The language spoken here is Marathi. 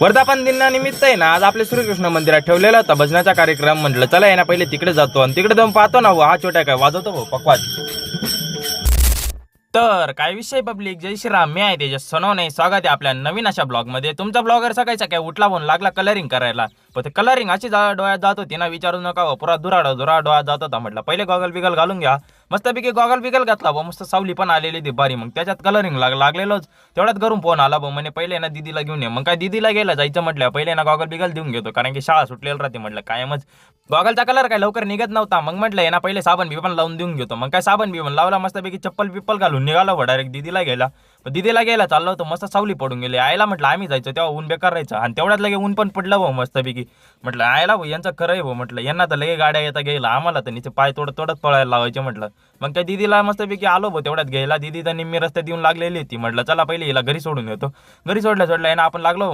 वर्धापन दिनानिमित्त आहे ना आज आपल्या श्रीकृष्ण मंदिरात ठेवलेला होता भजनाचा कार्यक्रम. म्हटलं चला आहे ना पहिले तिकडे जातो आणि तिकडे जाऊन पाहतो ना हा छोट्या काय वाजवतो भाऊ पकवाज. तर काय विषय पब्लिक, जय श्रीराम. मी आहे तेजस सोनवणे. स्वागत आहे आपल्या नवीन अशा ब्लॉग मध्ये. तुमचा ब्लॉगर सकाळचा काय उठला म्हणून लागला कलरिंग करायला. पण ते कलरिंग अशी डोळ्यात जात होती ना विचारू नका हो. पुरा दुरा डोळ्यात जात होता. म्हटलं पहिले गॉगल बिगल घालून घ्या. मस्तपैकी गॉगल बिगल घातला बा. मस्त सावली पण आलेली ती बारी. मग त्याच्यात कलरिंग लागलेलोच. तेवढ्यात घरून फोन आला बा. म्हणे पहिले ना दीदीला घेऊन ये. मग काय दीदीला गेला जायचं म्हटलं पहिले ना गॉगल बिगल देऊन घेतो, कारण की शाळा सुटलेली राहते. म्हटलं कायमच गॉगलचा कलर काय लवकर निघत नव्हता. मग म्हटलं ना पहिले साबण बिबन लावून देऊन घेतो. मग काय साबण बिबन लावला. मस्तपैकी चप्पल पिप्पल घालून निघाला व डायरेक्ट दीदीला गेला. दीदीला गेला चाललो होतो. मस्त सावली पडून गेली. आयला म्हटलं आम्ही जायचो तेव्हा ऊन बेकार राहायचं आणि तेवढ्यात लगे ऊन पण पडलं भाऊ मस्तपैकी. म्हटलं आयला भाऊ यांचं खरं आहे भाऊ. म्हटलं यांना तर लगे गाड्या येता गेला, आम्हाला तर नीचे पाय तोडत पळायला लावायचे. म्हटलं मग त्या दीदीला मस्तपैकी आलो भाऊ तेवढ्यात घ्यायला. दीदी तर निम्मी रस्त्यात येऊन लागलेली ती. म्हटलं चला पहिले हिला घरी सोडून येतो. घरी सोडल्या ना आपण लागलो